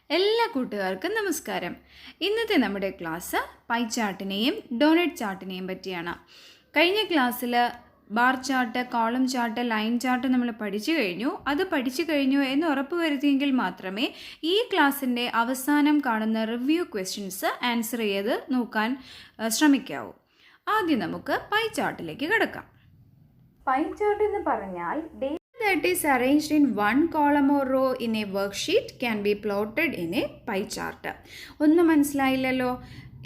എല്ലാ കൂട്ടുകാർക്കും നമസ്കാരം. ഇന്നത്തെ നമ്മുടെ ക്ലാസ് പൈ ചാർട്ടിനെയും ഡോണറ്റ് ചാർട്ടിനെയും പറ്റിയാണ്. കഴിഞ്ഞ ക്ലാസ്സിൽ bar chart, column chart, line chart നമ്മൾ പഠിച്ചു കഴിഞ്ഞു എന്ന് ഉറപ്പ് വരുത്തിയെങ്കിൽ മാത്രമേ ഈ ക്ലാസ്സിൻ്റെ അവസാനം കാണുന്ന റിവ്യൂ ക്വസ്റ്റ്യൻസ് ആൻസർ ചെയ്ത് നോക്കാൻ ശ്രമിക്കാവൂ. ആദ്യം നമുക്ക് പൈ ചാർട്ടിലേക്ക് കിടക്കാം. പൈ ചാർട്ട് എന്ന് പറഞ്ഞാൽ that is arranged in one column or row in a worksheet can be plotted in a pie chart. ഒന്നും മനസ്സിലായില്ലല്ലോ.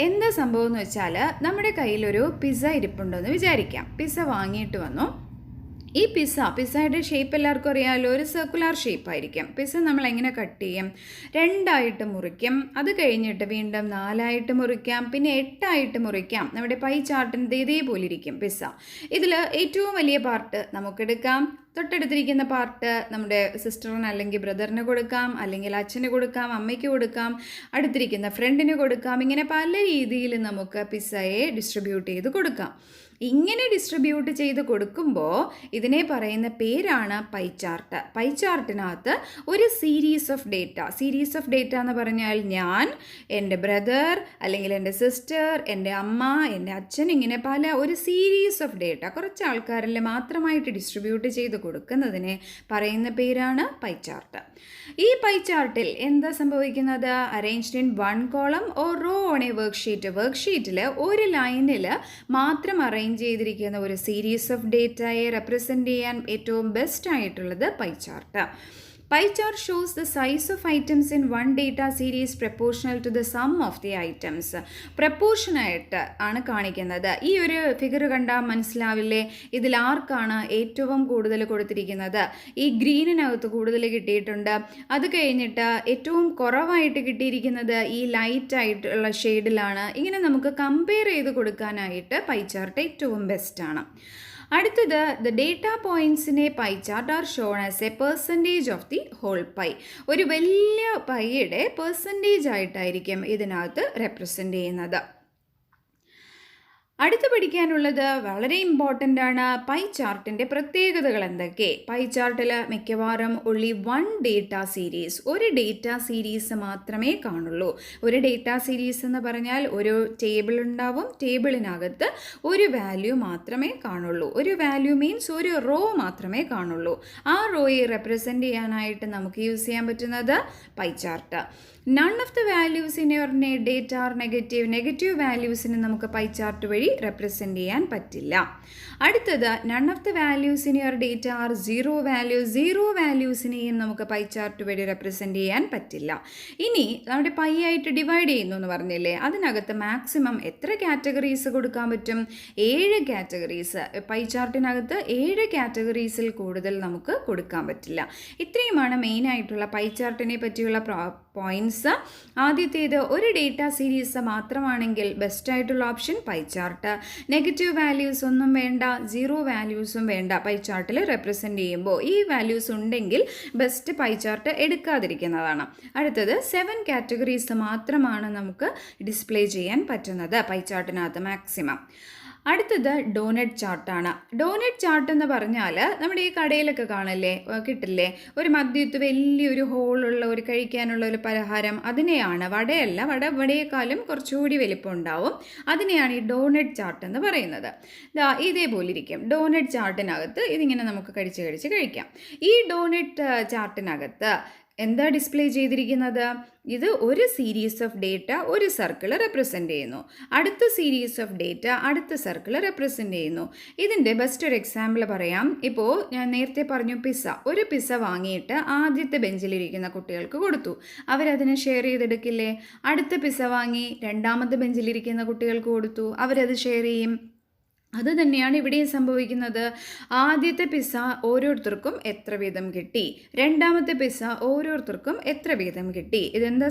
എന്താ സംഭവം എന്ന് വെച്ചാൽ, നമ്മുടെ കയ്യിലൊരു പിസ്സ ഇരിപ്പുണ്ടെന്ന് വിചാരിക്കാം. പിസ്സ വാങ്ങിയിട്ട് വന്നു. ഈ പിസ്സയുടെ ഷേപ്പ് എല്ലാവർക്കും അറിയാമല്ലോ, ഒരു സർക്കുലർ ഷേപ്പായിരിക്കും. പിസ്സ നമ്മൾ എങ്ങനെ കട്ട് ചെയ്യും? 2 മുറിക്കും. അത് കഴിഞ്ഞിട്ട് വീണ്ടും 4 മുറിക്കാം, പിന്നെ 8 മുറിക്കാം. നമ്മുടെ പൈ ചാർട്ടിൻ്റെ ഇതേപോലെ ഇരിക്കും പിസ്സ. ഇതിൽ ഏറ്റവും വലിയ പാർട്ട് നമുക്കെടുക്കാം, തൊട്ടടുത്തിരിക്കുന്ന പാർട്ട് നമ്മുടെ സിസ്റ്ററിന് അല്ലെങ്കിൽ ബ്രദറിന് കൊടുക്കാം, അല്ലെങ്കിൽ അച്ഛന് കൊടുക്കാം, അമ്മയ്ക്ക് കൊടുക്കാം, അടുത്തിരിക്കുന്ന ഫ്രണ്ടിന് കൊടുക്കാം. ഇങ്ങനെ പല രീതിയിൽ നമുക്ക് പിസ്സയെ ഡിസ്ട്രിബ്യൂട്ട് ചെയ്ത് കൊടുക്കാം. ഇങ്ങനെ ഡിസ്ട്രിബ്യൂട്ട് ചെയ്ത് കൊടുക്കുമ്പോൾ ഇതിനെ പറയുന്ന പേരാണ് പൈ ചാർട്ട്. പൈ ചാർട്ടിനകത്ത് ഒരു സീരീസ് ഓഫ് ഡേറ്റ എന്ന് പറഞ്ഞാൽ ഞാൻ, എൻ്റെ ബ്രദർ, അല്ലെങ്കിൽ എൻ്റെ സിസ്റ്റർ, എൻ്റെ അമ്മ, എൻ്റെ അച്ഛൻ, ഇങ്ങനെ ഒരു സീരീസ് ഓഫ് ഡേറ്റ കുറച്ച് ആൾക്കാരിൽ മാത്രമായിട്ട് ഡിസ്ട്രിബ്യൂട്ട് ചെയ്ത് കൊടുക്കുന്നതിനെ പറയുന്ന പേരാണ് പൈ ചാർട്ട്. ഈ പൈ ചാർട്ടിൽ എന്താ സംഭവിക്കുന്നത്? Arranged in one column or row on a വർക്ക്ഷീറ്റിൽ ഒരു ലൈനിൽ മാത്രം അറേഞ്ച് ചെയ്തിരിക്കുന്ന ഒരു സീരീസ് ഓഫ് ഡേറ്റയെ റെപ്രസെൻ്റ് ചെയ്യാൻ ഏറ്റവും ബെസ്റ്റ് ആയിട്ടുള്ളത് pie chart. Pie chart shows the size of items in one data series proportional to the sum of the items. പ്രപ്പോർഷനായിട്ട് ആണ് കാണിക്കുന്നത്. ഈ ഒരു ഫിഗർ കണ്ടാൽ മനസ്സിലാവില്ലേ, ഇതിൽ ആർക്കാണ് ഏറ്റവും കൂടുതൽ കൊടുത്തിരിക്കുന്നത്? ഈ ഗ്രീനിനകത്ത് കൂടുതൽ കിട്ടിയിട്ടുണ്ട്. അത് കഴിഞ്ഞിട്ട് ഏറ്റവും കുറവായിട്ട് കിട്ടിയിരിക്കുന്നത് ഈ ലൈറ്റ് ആയിട്ടുള്ള ഷെയ്ഡിലാണ്. ഇങ്ങനെ നമുക്ക് കമ്പയർ ചെയ്ത് കൊടുക്കാനായിട്ട് പൈ ചാർട്ട് ഏറ്റവും ബെസ്റ്റാണ്. അടുത്തത്, ദ ഡേറ്റ പോയിൻറ്റ്സിനെ pie chart are shown as a percentage of the whole pie. ഒരു വലിയ പൈയുടെ പെർസെൻറ്റേജ് ആയിട്ടായിരിക്കും ഇതിനകത്ത് റെപ്രസെൻ്റ് ചെയ്യുന്നത്. അടുത്ത് പഠിക്കാനുള്ളത് വളരെ ഇമ്പോർട്ടൻ്റ് ആണ്. പൈ ചാർട്ടിൻ്റെ പ്രത്യേകതകൾ എന്തൊക്കെ? പൈ ചാർട്ടിൽ മിക്കവാറും only one ഡേറ്റ സീരീസ്, ഒരു ഡേറ്റ സീരീസ് മാത്രമേ കാണുള്ളൂ. ഒരു ഡേറ്റ സീരീസ് എന്ന് പറഞ്ഞാൽ ഒരു ടേബിൾ ഉണ്ടാവും, ടേബിളിനകത്ത് ഒരു വാല്യൂ മാത്രമേ കാണുള്ളൂ. ഒരു വാല്യൂ മീൻസ് ഒരു റോ മാത്രമേ കാണുള്ളൂ. ആ റോയെ റെപ്രസെൻ്റ് ചെയ്യാനായിട്ട് നമുക്ക് യൂസ് ചെയ്യാൻ പറ്റുന്നത് pie chart. None of the values in your data are negative വാല്യൂസിന് നമുക്ക് പൈ ചാർട്ട് വഴി റെപ്രസെൻ്റ് ചെയ്യാൻ പറ്റില്ല. അടുത്തത്, none of the values in your data are zero വാല്യൂസിനെയും നമുക്ക് പൈ ചാർട്ട് വഴി റെപ്രസെൻ്റ് ചെയ്യാൻ പറ്റില്ല. ഇനി നമ്മുടെ പൈ ആയിട്ട് ഡിവൈഡ് ചെയ്യുന്നു എന്ന് പറഞ്ഞില്ലേ, അതിനകത്ത് മാക്സിമം എത്ര കാറ്റഗറീസ് കൊടുക്കാൻ പറ്റും? 7 കാറ്റഗറീസ്. പൈ ചാർട്ടിനകത്ത് 7 കാറ്റഗറീസിൽ കൂടുതൽ നമുക്ക് കൊടുക്കാൻ പറ്റില്ല. ഇത്രയുമാണ് മെയിനായിട്ടുള്ള പൈ ചാർട്ടിനെ പറ്റിയുള്ള പോയിൻറ്റ്സ്. ആദ്യത്തേത്, ഒരു ഡേറ്റ സീരീസ് മാത്രമാണെങ്കിൽ ബെസ്റ്റായിട്ടുള്ള option pie chart. Negative values ഒന്നും വേണ്ട, 0 വാല്യൂസും വേണ്ട. പൈ ചാർട്ടിൽ റെപ്രസെൻ്റ് ചെയ്യുമ്പോൾ ഈ വാല്യൂസ് ഉണ്ടെങ്കിൽ ബെസ്റ്റ് പൈ ചാർട്ട് എടുക്കാതിരിക്കുന്നതാണ്. അടുത്തത്, 7 കാറ്റഗറീസ് മാത്രമാണ് നമുക്ക് ഡിസ്പ്ലേ ചെയ്യാൻ പറ്റുന്നത് പൈ ചാർട്ടിനകത്ത് മാക്സിമം. അടുത്തത് ഡോണറ്റ് ചാർട്ടാണ്. ഡോണറ്റ് ചാർട്ട് എന്ന് പറഞ്ഞാൽ നമ്മുടെ ഈ കടയിലൊക്കെ കാണില്ലേ, കിട്ടില്ലേ, ഒരു മധ്യത്ത് വലിയൊരു ഹോളുള്ള ഒരു കഴിക്കാനുള്ള ഒരു പലഹാരം, അതിനെയാണ്, വടയേക്കാളും കുറച്ചുകൂടി വലിപ്പം ഉണ്ടാവും, അതിനെയാണ് ഈ ഡോണറ്റ് ചാർട്ട് എന്ന് പറയുന്നത്. ഇതേപോലെ ഇരിക്കും ഡോണറ്റ് ചാർട്ടിനകത്ത്. ഇതിങ്ങനെ നമുക്ക് കഴിച്ച് കഴിക്കാം. ഈ ഡോണറ്റ് ചാർട്ടിനകത്ത് എന്താ ഡിസ്പ്ലേ ചെയ്തിരിക്കുന്നത്? ഇത് ഒരു സീരീസ് ഓഫ് ഡേറ്റ ഒരു സർക്കിൾ റെപ്രസെൻ്റ് ചെയ്യുന്നു, അടുത്ത സീരീസ് ഓഫ് ഡേറ്റ അടുത്ത സർക്കിൾ റെപ്രസെൻ്റ് ചെയ്യുന്നു. ഇതിൻ്റെ ബെസ്റ്റ് ഒരു എക്സാമ്പിൾ പറയാം. ഇപ്പോൾ ഞാൻ നേരത്തെ പറഞ്ഞു ഒരു പിസ്സ വാങ്ങിയിട്ട് ആദ്യത്തെ ബെഞ്ചിലിരിക്കുന്ന കുട്ടികൾക്ക് കൊടുത്തു, അവരതിനെ ഷെയർ ചെയ്തെടുക്കില്ലേ? അടുത്ത പിസ്സ വാങ്ങി രണ്ടാമത്തെ ബെഞ്ചിലിരിക്കുന്ന കുട്ടികൾക്ക് കൊടുത്തു, അവരത് ഷെയർ ചെയ്യും. അത് തന്നെയാണ് ഇവിടെയും സംഭവിക്കുന്നത്. ആദ്യത്തെ പിസ്സ ഓരോരുത്തർക്കും എത്ര വീതം കിട്ടി, രണ്ടാമത്തെ പിസ്സ ഓരോരുത്തർക്കും എത്ര വീതം കിട്ടി. ഇതെന്താ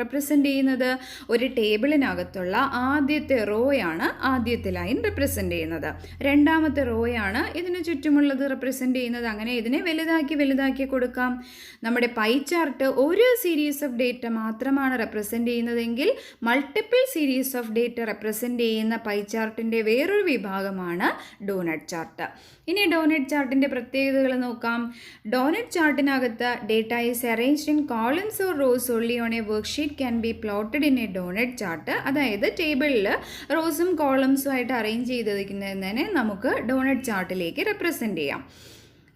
റെപ്രസെൻ്റ് ചെയ്യുന്നത്? ഒരു ടേബിളിനകത്തുള്ള ആദ്യത്തെ റോയാണ് ആദ്യത്തെ ലൈൻ റെപ്രസെൻ്റ് ചെയ്യുന്നത്, രണ്ടാമത്തെ റോയാണ് ഇതിന് ചുറ്റുമുള്ളത് റെപ്രസെൻ്റ് ചെയ്യുന്നത്. അങ്ങനെ ഇതിനെ വലുതാക്കി കൊടുക്കാം. നമ്മുടെ പൈ ചാർട്ട് ഒരു സീരീസ് ഓഫ് ഡേറ്റ മാത്രമാണ് റെപ്രസെൻ്റ് ചെയ്യുന്നതെങ്കിൽ multiple series of data represent ചെയ്യുന്ന പൈ ചാർട്ടിൻ്റെ വേറൊരു വേറൊരു വിഭാഗമാണ് ഡോനറ്റ് ചാർട്ട്. ഇനി ഡോനറ്റ് ചാർട്ടിൻ്റെ പ്രത്യേകതകൾ നോക്കാം. ഡോനറ്റ് ചാർട്ടിനകത്ത് data is arranged in columns or rows only on a worksheet can be plotted in a donut chart. അതായത് ടേബിളിൽ റോസും കോളംസും ആയിട്ട് അറേഞ്ച് ചെയ്തിരിക്കുന്നതിനെ നമുക്ക് ഡോനറ്റ് ചാർട്ടിലേക്ക് റെപ്രസെൻ്റ് ചെയ്യാം.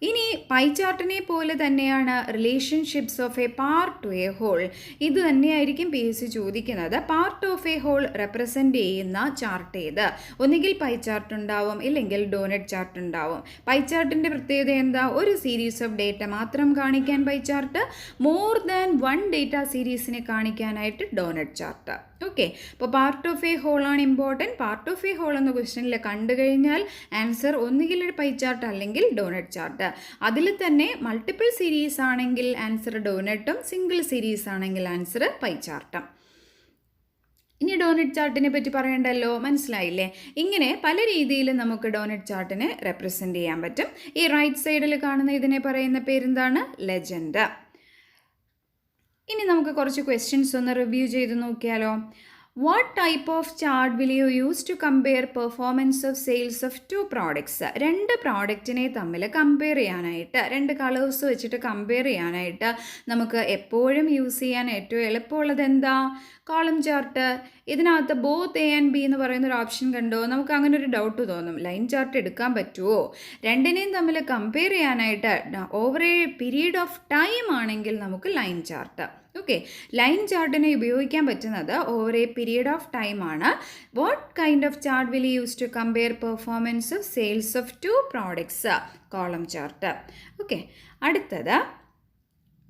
ഇനി പൈ ചാർട്ടിനെ പോലെ തന്നെയാണ് relationships of a part to a whole. ഇത് തന്നെയായിരിക്കും PSC ചോദിക്കുന്നത്. Part of a whole represent ചെയ്യുന്ന ചാർട്ട് ഏത്? ഒന്നുകിൽ പൈ ചാർട്ട് ഉണ്ടാവും, ഇല്ലെങ്കിൽ ഡോനറ്റ് ചാർട്ട് ഉണ്ടാവും. പൈ ചാർട്ടിൻ്റെ പ്രത്യേകത എന്താ? ഒരു സീരീസ് ഓഫ് ഡേറ്റ മാത്രം കാണിക്കാൻ pie chart, more than one data സീരീസിനെ കാണിക്കാനായിട്ട് ഡോനറ്റ് ചാർട്ട്. ഓക്കെ, അപ്പോൾ പാർട്ട് ഓഫ് എ ഹോൾ ആണ് important. Part of a whole എന്ന ക്വസ്റ്റനിൽ കണ്ടു കഴിഞ്ഞാൽ ആൻസർ ഒന്നുകിൽ ഒരു പൈ ചാർട്ട് അല്ലെങ്കിൽ ഡോനറ്റ് ചാർട്ട്. അതിൽ തന്നെ മൾട്ടിപ്പിൾ സീരീസ് ആണെങ്കിൽ ആൻസർ ഡോനറ്റും, സിംഗിൾ സീരീസ് ആണെങ്കിൽ ആൻസർ പൈ ചാർട്ടും. ഇനി ഡോനറ്റ് ചാർട്ടിനെ പറ്റി പറയണ്ടല്ലോ, മനസ്സിലായില്ലേ? ഇങ്ങനെ പല രീതിയിൽ നമുക്ക് ഡോനറ്റ് ചാർട്ടിനെ റെപ്രസെൻ്റ് ചെയ്യാൻ പറ്റും. ഈ റൈറ്റ് സൈഡിൽ കാണുന്ന ഇതിനെ പറയുന്ന പേരെന്താണ്? ലെജൻഡ്. ഇനി നമുക്ക് കുറച്ച് ക്വസ്റ്റ്യൻസ് ഒന്ന് റിവ്യൂ ചെയ്ത് നോക്കിയാലോ. What type of chart will you use to compare performance of sales of two products? രണ്ട് പ്രോഡക്റ്റിനെ തമ്മിൽ കമ്പയർ ചെയ്യാനായിട്ട്, രണ്ട് കളേഴ്സ് വെച്ചിട്ട് കമ്പയർ ചെയ്യാനായിട്ട് നമുക്ക് എപ്പോഴും യൂസ് ചെയ്യാൻ ഏറ്റവും എളുപ്പമുള്ളത് എന്താ? Column chart. ഇതിനകത്ത് ബോത്ത് A and B എന്ന് പറയുന്നൊരു ഓപ്ഷൻ കണ്ടോ? നമുക്ക് അങ്ങനെ ഒരു ഡൗട്ട് തോന്നും, ലൈൻ ചാർട്ട് എടുക്കാൻ പറ്റുമോ? രണ്ടിനെയും തമ്മിൽ കമ്പയർ ചെയ്യാനായിട്ട് over a period of time ആണെങ്കിൽ നമുക്ക് ലൈൻ ചാർട്ട്. ഓക്കെ, ലൈൻ ചാർട്ടിനെ ഉപയോഗിക്കാൻ പറ്റുന്നത് over a period of time ആണ്. What kind of chart will use to compare performance of sales of two products? Column chart. Okay, അടുത്തത്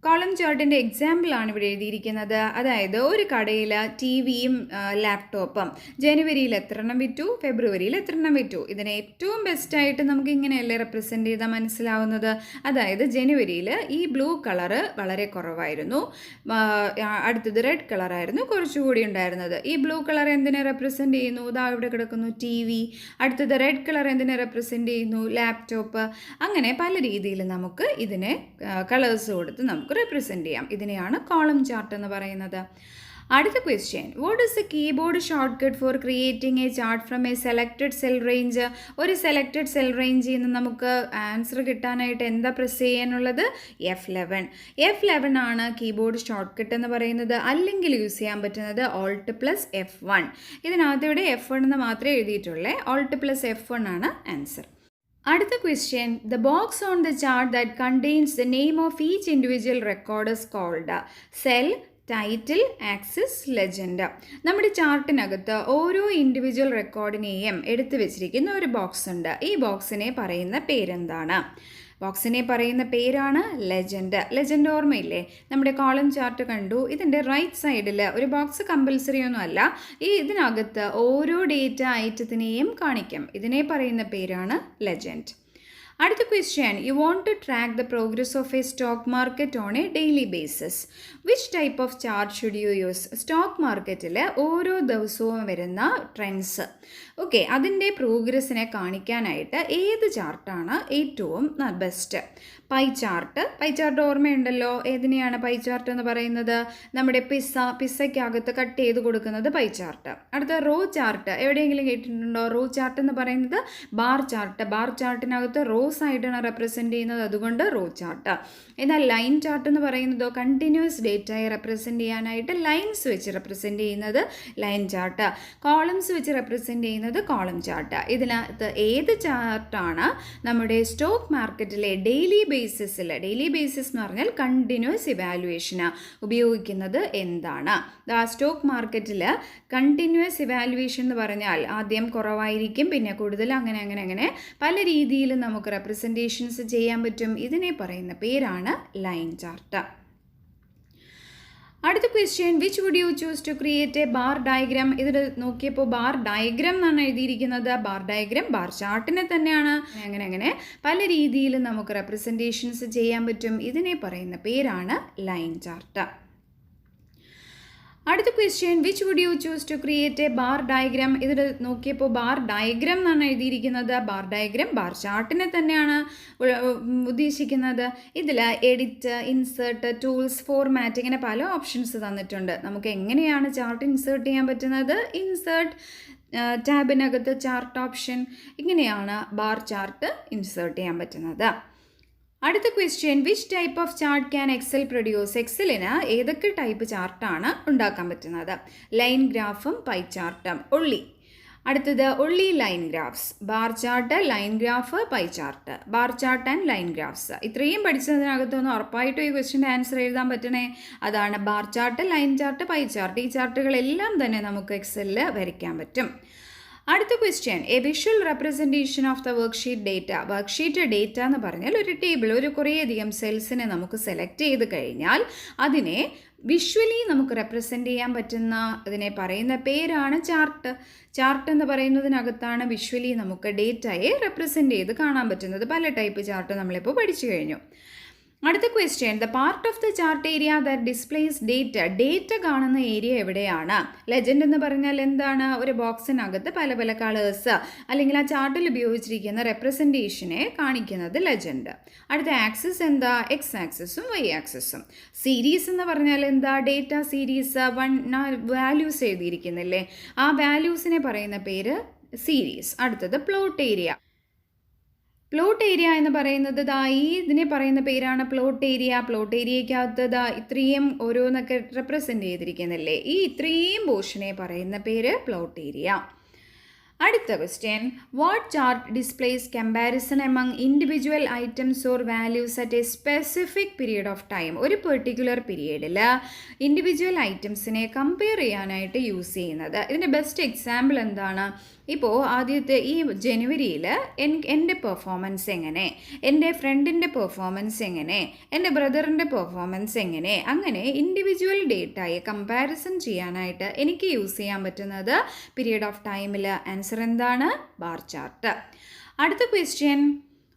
column ചാർട്ടിൻ്റെ എക്സാമ്പിളാണ് ഇവിടെ എഴുതിയിരിക്കുന്നത്. അതായത് ഒരു കടയിൽ TVയും ലാപ്ടോപ്പും ജനുവരിയിൽ എത്രണ്ണം വിറ്റു, ഫെബ്രുവരിയിൽ എത്രണ്ണം വിറ്റു. ഇതിനെ ഏറ്റവും ബെസ്റ്റായിട്ട് നമുക്ക് ഇങ്ങനെയല്ലേ റെപ്രസെൻ്റ് ചെയ്താൽ മനസ്സിലാവുന്നത്? അതായത് ജനുവരിയിൽ ഈ ബ്ലൂ കളറ് വളരെ കുറവായിരുന്നു, അടുത്തത് റെഡ് കളറായിരുന്നു കുറച്ചുകൂടി ഉണ്ടായിരുന്നത്. ഈ ബ്ലൂ കളർ എന്തിനെ റെപ്രസെൻ്റ് ചെയ്യുന്നു? ഇതാ ഇവിടെ കിടക്കുന്നു TV. അടുത്തത് റെഡ് കളർ എന്തിനെ റെപ്രസെൻ്റ് ചെയ്യുന്നു? ലാപ്ടോപ്പ്. അങ്ങനെ പല രീതിയിൽ നമുക്ക് ഇതിനെ കളേഴ്സ് കൊടുത്ത് നമുക്ക് റെപ്രസെൻ്റ് ചെയ്യാം. ഇതിനെയാണ് കോളം ചാർട്ട് എന്ന് പറയുന്നത്. അടുത്ത question, what is the keyboard short cut four creating A chart from A selected cell range? ഒരു സെലക്റ്റഡ് സെൽ റേഞ്ചിൽ നിന്ന് നമുക്ക് ആൻസർ കിട്ടാനായിട്ട് എന്താ പ്രസ് ചെയ്യാനുള്ളത്? F11. F11 ആണ് കീബോർഡ് ഷോർട്ട് കട്ട് എന്ന് പറയുന്നത്. അല്ലെങ്കിൽ യൂസ് ചെയ്യാൻ പറ്റുന്നത് Alt+F1. ഇതിനകത്ത് ഇവിടെ F1 എന്ന് മാത്രമേ എഴുതിയിട്ടുള്ളൂ. Alt+F1 ആണ് ആൻസർ. അടുത്ത question, the box on the chart that contains the name of each individual record is called? Cell, title, axis, legend. നമ്മുടെ ചാർട്ടിനകത്ത് ഓരോ ഇൻഡിവിജ്വൽ റെക്കോർഡിനെയും എടുത്തു വെച്ചിരിക്കുന്ന ഒരു ബോക്സ് ഉണ്ട്. ഈ ബോക്സിനെ പറയുന്ന പേരെന്താണ്? ബോക്സിനെ പറയുന്ന പേരാണ് ലെജൻഡ്. ലെജൻഡ് ഓർമ്മയില്ലേ? നമ്മുടെ കോളം ചാർട്ട് കണ്ടു. ഇതിൻ്റെ റൈറ്റ് സൈഡിൽ ഒരു ബോക്സ് കമ്പൽസറി ഒന്നും അല്ല, ഇതിനകത്ത് ഓരോ ഡേറ്റ ഐറ്റത്തിനെയും കാണിക്കും. ഇതിനെ പറയുന്ന പേരാണ് ലെജൻഡ്. അടുത്ത question, you want to track the progress of a stock market on a daily basis. Which type of chart should you use? Stock മാർക്കറ്റിൽ ഓരോ ദിവസവും വരുന്ന ട്രെൻഡ്സ്, ഓക്കെ, അതിൻ്റെ പ്രോഗ്രസ്സിനെ കാണിക്കാനായിട്ട് ഏത് ചാർട്ടാണ് ഏറ്റവും best? Pi chart. Pie chart ഓർമ്മയുണ്ടല്ലോ, ഏതിനെയാണ് പൈ ചാർട്ട് എന്ന് പറയുന്നത്? നമ്മുടെ പിസ്സയ്ക്കകത്ത് കട്ട് ചെയ്ത് കൊടുക്കുന്നത് പൈ ചാർട്ട്. അടുത്ത റോ ചാർട്ട്, എവിടെയെങ്കിലും കേട്ടിട്ടുണ്ടോ? റോ ചാർട്ട് എന്ന് പറയുന്നത് ബാർ ചാർട്ട്. ബാർ ചാർട്ടിനകത്ത് റോസ് ആയിട്ടാണ് റെപ്രസെൻ്റ് ചെയ്യുന്നത്, അതുകൊണ്ട് റോ ചാർട്ട്. എന്നാൽ ലൈൻ ചാർട്ട് എന്ന് പറയുന്നതോ കണ്ടിന്യൂസ് ഡേറ്റയെ റെപ്രസെൻ്റ് ചെയ്യാനായിട്ട് ലൈൻസ് വെച്ച് റെപ്രസെൻ്റ് ചെയ്യുന്നത് ലൈൻ ചാർട്ട്, കോളംസ് വെച്ച് റെപ്രസെൻ്റ് ചെയ്യുന്നത് കോളം ചാർട്ട്. ഇതിനകത്ത് ഏത് ചാർട്ടാണ് നമ്മുടെ സ്റ്റോക്ക് മാർക്കറ്റിലെ ഡെയിലി ബേസിസ് എന്ന് പറഞ്ഞാൽ കണ്ടിന്യൂസ് ഇവാലുവേഷന് ഉപയോഗിക്കുന്നത് എന്താണ്? സ്റ്റോക്ക് മാർക്കറ്റിൽ കണ്ടിന്യൂസ് ഇവാലുവേഷൻ എന്ന് പറഞ്ഞാൽ ആദ്യം കുറവായിരിക്കും, പിന്നെ കൂടുതൽ, അങ്ങനെ പല രീതിയിൽ നമുക്ക് റെപ്രസെൻറ്റേഷൻസ് ചെയ്യാൻ പറ്റും. ഇതിനെ പറയുന്ന പേരാണ് ലൈൻ ചാർട്ട്. അടുത്ത question, which would you choose to create a bar diagram? ഇതിൽ നോക്കിയപ്പോൾ ബാർ ഡയഗ്രാം എന്നാണ് എഴുതിയിരിക്കുന്നത്. ബാർ ഡയഗ്രാം ബാർ ചാർട്ടിനെ തന്നെയാണ്. അങ്ങനെ പല രീതിയിൽ നമുക്ക് റെപ്രസെൻറ്റേഷൻസ് ചെയ്യാൻ പറ്റും. ഇതിനെ പറയുന്ന പേരാണ് ലൈൻ ചാർട്ട്. അടുത്ത question, which would you choose to create a bar diagram? ഇതിൽ നോക്കിയപ്പോൾ ബാർ ഡയഗ്രാം എന്നാണ് എഴുതിയിരിക്കുന്നത്. ബാർ ഡയഗ്രാം ബാർ ചാർട്ടിനെ തന്നെയാണ് ഉദ്ദേശിക്കുന്നത്. ഇതിൽ എഡിറ്റ്, ഇൻസേർട്ട്, ടൂൾസ്, ഫോർമാറ്റ്, ഇങ്ങനെ പല ഓപ്ഷൻസ് തന്നിട്ടുണ്ട്. നമുക്ക് എങ്ങനെയാണ് ചാർട്ട് ഇൻസേർട്ട് ചെയ്യാൻ പറ്റുന്നത്? ഇൻസേർട്ട് ടാബിനകത്ത് ചാർട്ട് ഓപ്ഷൻ. ഇങ്ങനെയാണ് ബാർ ചാർട്ട് ഇൻസേർട്ട് ചെയ്യാൻ പറ്റുന്നത്. അടുത്ത question, which type of chart can Excel produce? എക്സലിന് ഏതൊക്കെ ടൈപ്പ് ചാർട്ടാണ് ഉണ്ടാക്കാൻ പറ്റുന്നത്? ലൈൻ ഗ്രാഫും പൈ ചാർട്ടും. ഒള്ളി. അടുത്തത് only line graphs. Bar chart, line graph, pie chart. Bar chart and line graphs. ഇത്രയും പഠിച്ചതിനകത്തൊന്ന് ഉറപ്പായിട്ടും ഈ ക്വസ്റ്റ്യൻ്റെ ആൻസർ എഴുതാൻ പറ്റണേ. അതാണ് bar chart, line chart, pie chart. ഈ ചാർട്ടുകളെല്ലാം തന്നെ നമുക്ക് എക്സലിൽ വരയ്ക്കാൻ പറ്റും. അടുത്ത question, A visual representation of the worksheet data. Worksheet data എന്ന് പറഞ്ഞാൽ ഒരു ടേബിൾ, ഒരു കുറേയധികം സെൽസിനെ നമുക്ക് സെലക്ട് ചെയ്ത് കഴിഞ്ഞാൽ അതിനെ വിഷ്വലി നമുക്ക് റെപ്രസെൻ്റ് ചെയ്യാൻ പറ്റുന്ന അതിനെ പറയുന്ന പേരാണ് ചാർട്ട്. ചാർട്ട് എന്ന് പറയുന്നതിനകത്താണ് വിഷ്വലി നമുക്ക് ഡേറ്റയെ റെപ്രസെൻ്റ് ചെയ്ത് കാണാൻ പറ്റുന്നത്. പല ടൈപ്പ് ചാർട്ട് നമ്മളിപ്പോൾ പഠിച്ചു കഴിഞ്ഞു. അടുത്ത question, the part of the chart area that displays data. Data കാണുന്ന ഏരിയ എവിടെയാണ്? ലെജൻഡ് എന്ന് പറഞ്ഞാൽ എന്താണ്? ഒരു ബോക്സിനകത്ത് പല പല കളേഴ്സ് അല്ലെങ്കിൽ ആ ചാർട്ടിൽ ഉപയോഗിച്ചിരിക്കുന്ന റെപ്രസെൻറ്റേഷനെ കാണിക്കുന്നത് ലെജൻഡ്. അടുത്ത ആക്സിസ് എന്താ? എക്സ് ആക്സിസും വൈ ആക്സിസും. സീരീസ് എന്ന് പറഞ്ഞാൽ എന്താ? Data series. വാല്യൂസ് എഴുതിയിരിക്കുന്നില്ലേ, ആ വാല്യൂസിനെ പറയുന്ന പേര് സീരീസ്. അടുത്തത് പ്ലോട്ട് ഏരിയ. പ്ലോട്ട് ഏരിയ എന്ന് പറയുന്നത് ഇതിനെ പറയുന്ന പേരാണ് പ്ലോട്ട് ഏരിയ. പ്ലോട്ട് ഏരിയയ്ക്കകത്ത് ഇത്രയും ഓരോന്നൊക്കെ റെപ്രസെൻ്റ് ചെയ്തിരിക്കുന്നില്ലേ, ഈ ഇത്രയും പോർഷനെ പറയുന്ന പേര് പ്ലോട്ട് ഏരിയ. അടുത്ത question, what chart displays comparison among individual items or values at a specific period of time. ഒരു പെർട്ടിക്കുലർ പീരീഡിൽ ഇൻഡിവിജ്വൽ ഐറ്റംസിനെ കമ്പയർ ചെയ്യാനായിട്ട് യൂസ് ചെയ്യുന്നത്. ഇതിൻ്റെ ബെസ്റ്റ് എക്സാമ്പിൾ എന്താണ്? ഇപ്പോൾ ആദ്യത്തെ ഈ ജനുവരിയിൽ എൻ്റെ പെർഫോമൻസ് എങ്ങനെ, എൻ്റെ ഫ്രണ്ടിൻ്റെ പെർഫോമൻസ് എങ്ങനെ, എൻ്റെ ബ്രദറിൻ്റെ പെർഫോമൻസ് എങ്ങനെ, അങ്ങനെ ഇൻഡിവിജ്വൽ ഡേറ്റയെ കമ്പാരിസൺ ചെയ്യാനായിട്ട് എനിക്ക് യൂസ് ചെയ്യാൻ പറ്റുന്നത് പീരീഡ് ഓഫ് ടൈമിൽ. ആൻസർ എന്താണ്? Bar chart. അടുത്ത question,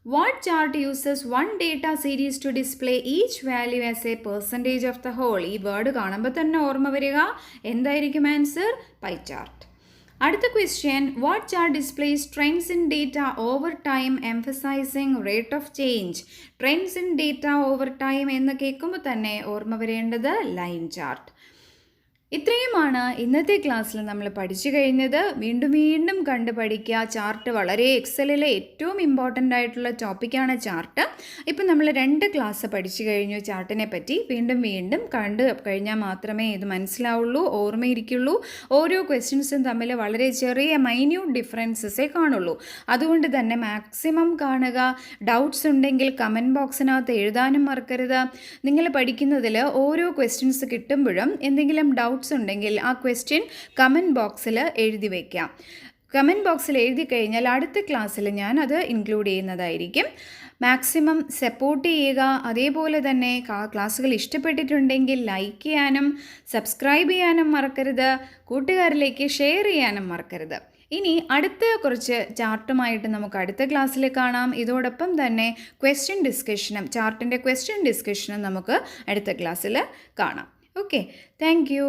what chart uses one data series to display each value as a percentage of the whole. ഈ വേർഡ് കാണുമ്പോൾ തന്നെ ഓർമ്മ വരിക എന്തായിരിക്കും ആൻസർ? Pie chart. അടുത്ത question, what chart displays trends in data over time emphasizing rate of change. Trends in data over time എന്ന് കേൾക്കുമ്പോൾ തന്നെ ഓർമ്മ വരേണ്ടത് ലൈൻ ചാർട്ട്. ഇത്രയുമാണ് ഇന്നത്തെ ക്ലാസ്സിൽ നമ്മൾ പഠിച്ചു കഴിഞ്ഞത്. വീണ്ടും വീണ്ടും കണ്ട് പഠിക്കുക. ചാർട്ട് വളരെ എക്സലിലെ ഏറ്റവും ഇമ്പോർട്ടൻ്റ് ആയിട്ടുള്ള ടോപ്പിക്കാണ് ചാർട്ട്. ഇപ്പം നമ്മൾ 2 ക്ലാസ് പഠിച്ചു കഴിഞ്ഞു ചാർട്ടിനെ പറ്റി. വീണ്ടും വീണ്ടും കണ്ട് കഴിഞ്ഞാൽ മാത്രമേ ഇത് മനസ്സിലാവുള്ളൂ, ഓർമ്മയിരിക്കുള്ളൂ. ഓരോ ക്വസ്റ്റ്യൻസും തമ്മിൽ വളരെ ചെറിയ മൈന്യൂട്ട് ഡിഫറൻസസേ കാണുള്ളൂ. അതുകൊണ്ട് തന്നെ മാക്സിമം കാണുക. ഡൗട്ട്സ് ഉണ്ടെങ്കിൽ കമൻറ്റ് ബോക്സിനകത്ത് എഴുതാനും മറക്കരുത്. നിങ്ങൾ പഠിക്കുന്നതിൽ ഓരോ ക്വസ്റ്റ്യൻസ് കിട്ടുമ്പോഴും എന്തെങ്കിലും ഡൗട്ട്സ് ഉണ്ടെങ്കിൽ ആ ക്വസ്റ്റ്യൻ കമൻറ്റ് ബോക്സിൽ എഴുതി വയ്ക്കാം. കമൻറ്റ് ബോക്സിൽ എഴുതി കഴിഞ്ഞാൽ അടുത്ത ക്ലാസ്സിൽ ഞാൻ അത് ഇൻക്ലൂഡ് ചെയ്യുന്നതായിരിക്കും. മാക്സിമം സപ്പോർട്ട് ചെയ്യുക. അതേപോലെ തന്നെ ക്ലാസ്സുകൾ ഇഷ്ടപ്പെട്ടിട്ടുണ്ടെങ്കിൽ ലൈക്ക് ചെയ്യാനും സബ്സ്ക്രൈബ് ചെയ്യാനും മറക്കരുത്. കൂട്ടുകാരിലേക്ക് ഷെയർ ചെയ്യാനും മറക്കരുത്. ഇനി അടുത്ത കുറച്ച് ചാർട്ടുമായിട്ട് നമുക്ക് അടുത്ത ക്ലാസ്സിൽ കാണാം. ഇതോടൊപ്പം തന്നെ ക്വസ്റ്റ്യൻ ഡിസ്കഷനും ചാർട്ടിൻ്റെ ക്വസ്റ്റ്യൻ ഡിസ്കഷനും നമുക്ക് അടുത്ത ക്ലാസ്സിൽ കാണാം. Okay, thank you.